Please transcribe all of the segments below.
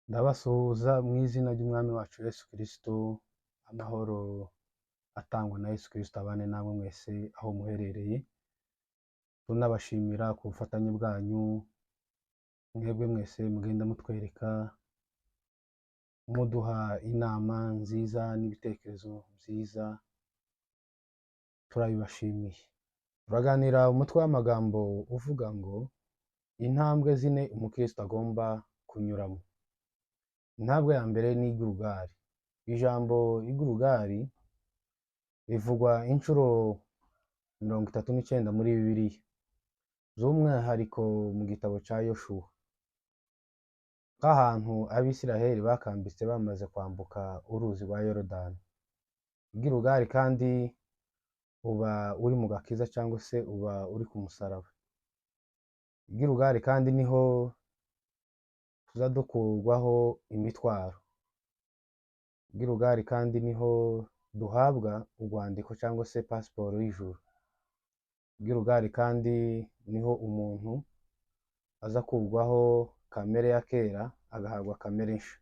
Ndabasuhuza mu izina ry'Umwami wacu Yesu Kristo, amahoro atangwa na Yesu Kristo abane namwe mwese aho muherereye. Tunabashimira ku bufatanye bwanyu, mwebwe mwese mugenda mutwereka, muduha inama nziza n'ibitekerezo byiza, turabibashimiye. Turaganira umutwe w'amagambo uvuga ngo intambwe zine umukristo agomba kunyuramo. Intambwe ya mbere ni igurugari. Ijambo igurugari rivugwa inshuro 39 muri Bibiliya, by'umwihariko mu gitabo cya Yoshuwa, nk'ahantu Abisiraheli bakambitse bamaze kwambuka uruzi rwa Yorodani. Igurugari kandi uba uri mu gakiza cyangwa se uba uri ku musaraba. Igurugari kandi niho tuza dukurwaho imitwaro. Igurugari kandi niho duhabwa urwandiko cyangwa se pasiporo y'ijuru. Igurugari kandi niho umuntu aza kurwaho kamere ya kera agahabwa kamere nshya.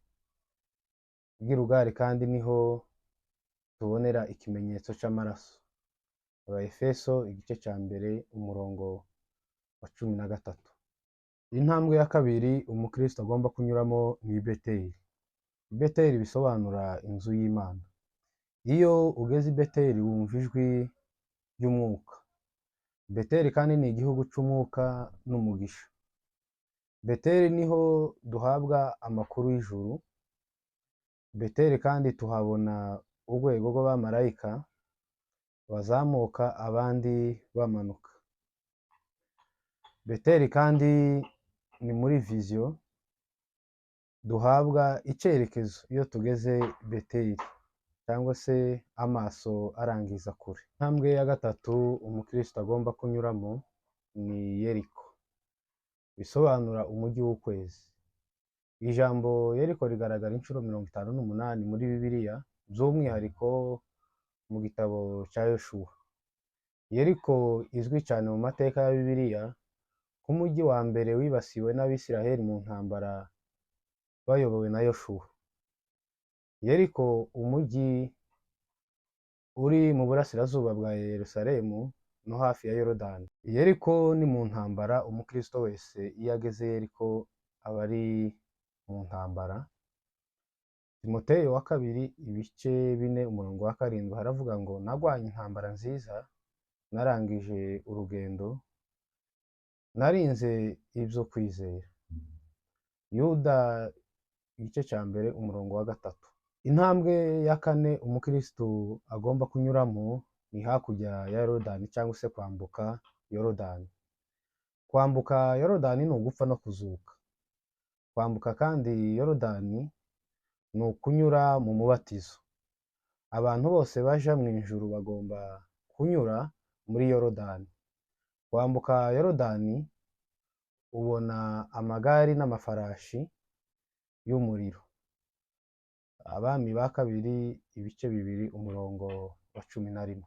Igurugari kandi niho tubonera ikimenyetso cy'amaraso. Abaefeso igice cya mbere umurongo wa 13. Intambwe ya kabiri umukristo agomba kunyuramo ni Beteli. Beteli bisobanura inzu y'Imana. Iyo ugeze i Beteli wumva ijwi ry'umwuka. Beteli kandi ni igihugu cy'umwuka n'umugisha. Beteli niho duhabwa amakuru y'ijuru. Beteli kandi tuhabona urwego rw'abamarayika bazamuka abandi bamanuka. Beteli kandi ni muri viziyo duhabwa icyerekezo iyo tugeze Beteli, cyangwa se amaso arangiza kure. Intambwe ya gatatu umukristo agomba kunyuramo ni Yeriko. Bisobanura umujyi w'ukwezi. Ijambo Yeriko rigaragara inshuro 58 muri Bibiliya, by'umwihariko mu gitabo cya Yoshuwa. Yeriko izwi cyane mu mateka ya Bibiliya nk'umujyi wa mbere wibasiwe n'Abisiraheli mu ntambara bayobowe na Yoshuwa. Yeriko umujyi uri mu burasirazuba bwa Yerusalemu no hafi ya Yorodani. Yeriko ni mu ntambara. Umukristo wese iyo ageze Yeriko aba ari mu ntambara. Timoteyo wa kabiri ibice 4 umurongo wa 7 haravuga ngo nagwanye intambara nziza, narangije urugendo, narinze ibyo kwizera. Yuda igice cya mbere umurongo wa 3. Intambwe ya kane umukristo agomba kunyuramo ni hakurya ya Yorodani cyangwa se kwambuka Yorodani. Kwambuka Yorodani ni ugupfa no kuzuka. Kwambuka kandi Yorodani ni ukunyura mu mubatizo. Abantu bose baja mu ijuru bagomba kunyura muri Yorodani. Kwambuka Yorodani ubona amagare n'amafarashi y'umuriro. Abami ba kabiri ibice 2 umurongo wa 11.